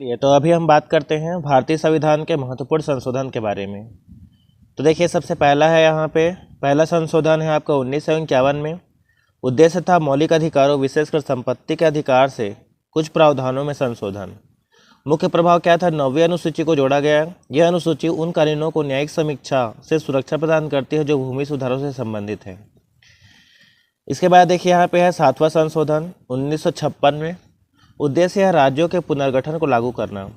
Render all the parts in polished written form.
ये तो अभी हम बात करते हैं भारतीय संविधान के महत्वपूर्ण संशोधन के बारे में। तो देखिए, सबसे पहला है यहाँ पे पहला संशोधन है आपका 1951 में। उद्देश्य था मौलिक अधिकारों विशेषकर संपत्ति के अधिकार से कुछ प्रावधानों में संशोधन। मुख्य प्रभाव क्या था? 9वीं अनुसूची को जोड़ा गया। यह अनुसूची उन कानूनों को न्यायिक समीक्षा से सुरक्षा प्रदान करती है जो भूमि सुधारों से संबंधित है। इसके बाद देखिए यहाँ पे है 7वां संशोधन 1956 में। उद्देश्य है राज्यों के पुनर्गठन को लागू करना।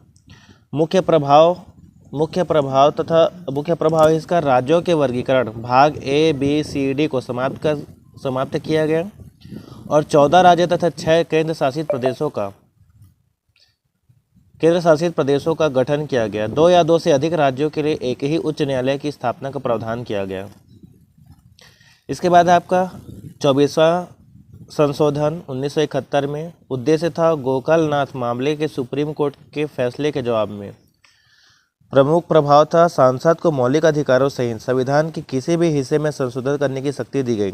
मुख्य प्रभाव इसका राज्यों के वर्गीकरण भाग ए बी सी डी को समाप्त किया गया और 14 राज्य तथा 6 केंद्र शासित प्रदेशों का गठन किया गया। 2 या 2 से अधिक राज्यों के लिए एक ही उच्च न्यायालय की स्थापना का प्रावधान किया गया। इसके बाद आपका 24वां संशोधन 1971 में। उद्देश्य था गोपालनाथ मामले के सुप्रीम कोर्ट के फैसले के जवाब में। प्रमुख प्रभाव था सांसद को मौलिक अधिकारों सहित संविधान के किसी भी हिस्से में संशोधन करने की शक्ति दी गई।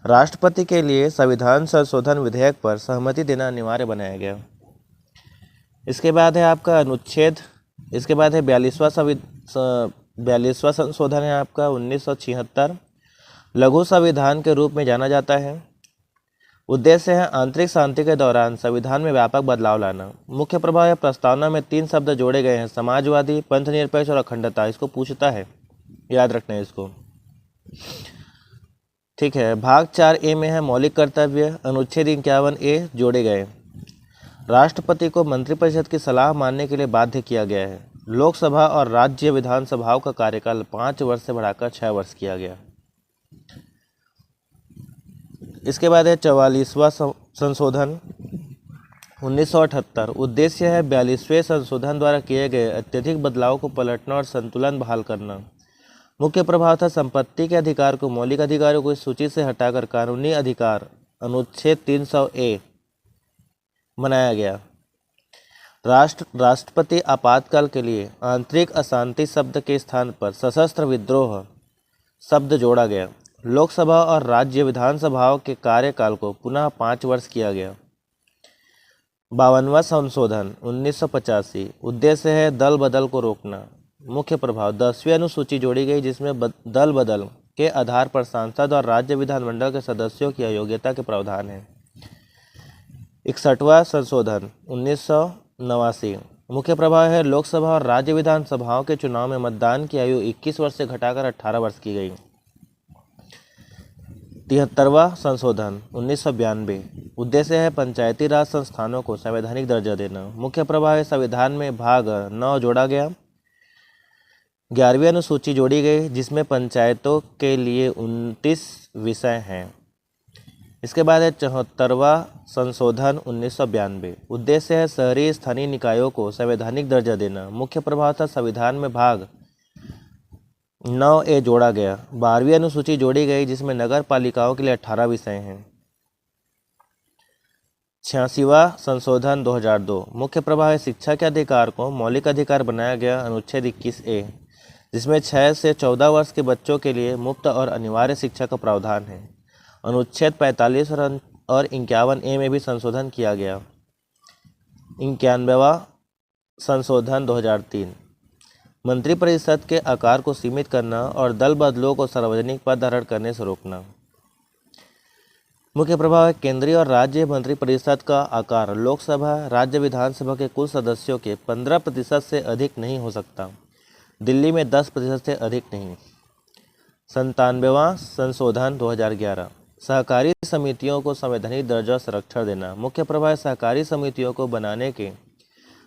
राष्ट्रपति के लिए संविधान संशोधन विधेयक पर सहमति देना अनिवार्य बनाया गया। इसके बाद है आपका अनुच्छेद। इसके बाद है 42वां संशोधन है आपका 1976। लघु संविधान के रूप में जाना जाता है। उद्देश्य है आंतरिक शांति के दौरान संविधान में व्यापक बदलाव लाना। मुख्य प्रभाव या प्रस्तावना में 3 शब्द जोड़े गए हैं: समाजवादी, पंथनिरपेक्ष और अखंडता। इसको पूछता है, याद रखना है इसको। ठीक है। भाग 4A में है मौलिक कर्तव्य। अनुच्छेद 51A जोड़े गए। राष्ट्रपति को मंत्रिपरिषद की सलाह मानने के लिए बाध्य किया गया है। लोकसभा और राज्य विधानसभाओं का कार्यकाल 5 वर्ष से बढ़ाकर 6 वर्ष किया गया। इसके बाद है 44वां संशोधन 1978। उद्देश्य है 42वें संशोधन द्वारा किए गए अत्यधिक बदलाव को पलटना और संतुलन बहाल करना। मुख्य प्रभाव था संपत्ति के अधिकार को मौलिक अधिकारों को इस सूची से हटाकर कानूनी अधिकार अनुच्छेद 300A बनाया गया। राष्ट्रपति आपातकाल के लिए आंतरिक अशांति शब्द के स्थान पर सशस्त्र विद्रोह शब्द जोड़ा गया। लोकसभा और राज्य विधानसभाओं के कार्यकाल को पुनः 5 वर्ष किया गया। 52वां संशोधन 1985। उद्देश्य है दल बदल को रोकना। मुख्य प्रभाव 10वीं अनुसूची जोड़ी गई जिसमें दल बदल के आधार पर सांसद और राज्य विधानमंडल के सदस्यों की अयोग्यता के प्रावधान है। 61वां संशोधन 1989। मुख्य प्रभाव है लोकसभा और राज्य विधानसभाओं के चुनाव में मतदान की आयु 21 वर्ष से घटाकर 18 वर्ष की गई। 73वां संशोधन 1992। उद्देश्य है पंचायती राज संस्थानों को संवैधानिक दर्जा देना। मुख्य प्रभाव है संविधान में भाग 9 जोड़ा गया। 11वीं अनुसूची जोड़ी गई जिसमें पंचायतों के लिए 29 विषय हैं। इसके बाद है 74वां संशोधन 1992। उद्देश्य है शहरी स्थानीय निकायों को संवैधानिक दर्जा देना। मुख्य प्रभाव था संविधान में भाग 9A जोड़ा गया। 12वीं अनुसूची जोड़ी गई जिसमें नगर पालिकाओं के लिए 18 विषय हैं। 86वां संशोधन 2002। मुख्य प्रभाव है शिक्षा के अधिकार को मौलिक अधिकार बनाया गया। अनुच्छेद 21A जिसमें 6 से 14 वर्ष के बच्चों के लिए मुफ्त और अनिवार्य शिक्षा का प्रावधान है। अनुच्छेद 45 और 51A में भी संशोधन किया गया। 91वां संशोधन 2003। मंत्रिपरिषद के आकार को सीमित करना और दल बदलों को सार्वजनिक पद धारण करने से रोकना। मुख्य प्रभाव है केंद्रीय और राज्य मंत्रिपरिषद का आकार लोकसभा राज्य विधानसभा के कुल सदस्यों के 15% से अधिक नहीं हो सकता। दिल्ली में 10% से अधिक नहीं। 97वां संशोधन 2011। सहकारी समितियों को संवैधानिक दर्जा संरक्षण देना। मुख्य प्रभाव है सहकारी समितियों को बनाने के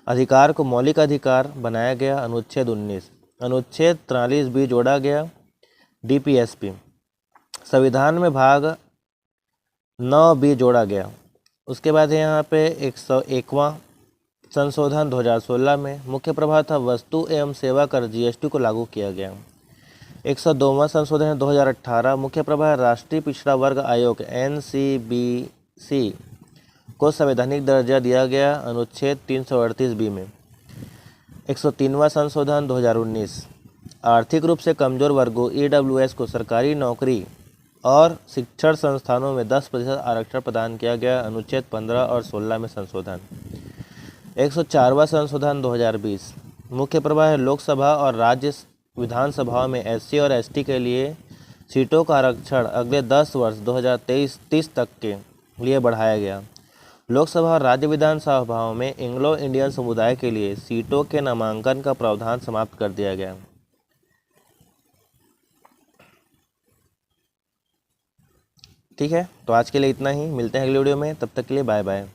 अधिकार को मौलिक अधिकार बनाया गया। अनुच्छेद 19। अनुच्छेद 43B जोड़ा गया। DPSP संविधान में भाग 9B जोड़ा गया। उसके बाद है यहाँ पे 101वां संशोधन 2016 में। मुख्य प्रभाव था वस्तु एवं सेवा कर GST को लागू किया गया। 102वां संशोधन 2018। मुख्य प्रभाव राष्ट्रीय पिछड़ा वर्ग आयोग NCBC को संवैधानिक दर्जा दिया गया। अनुच्छेद 338B में। 103वां संशोधन 2019। आर्थिक रूप से कमजोर वर्गों EWS को सरकारी नौकरी और शिक्षण संस्थानों में 10% आरक्षण प्रदान किया गया। अनुच्छेद 15 और 16 में संशोधन। 104वां संशोधन 2020। मुख्य प्रभाव है लोकसभा और राज्य विधानसभाओं में एससी और एसटी के लिए सीटों का आरक्षण अगले 10 वर्ष 2023-30 तक के लिए बढ़ाया गया। लोकसभा और राज्य विधानसभाओं में एंग्लो इंडियन समुदाय के लिए सीटों के नामांकन का प्रावधान समाप्त कर दिया गया। ठीक है, तो आज के लिए इतना ही। मिलते हैं अगले वीडियो में, तब तक के लिए बाय बाय।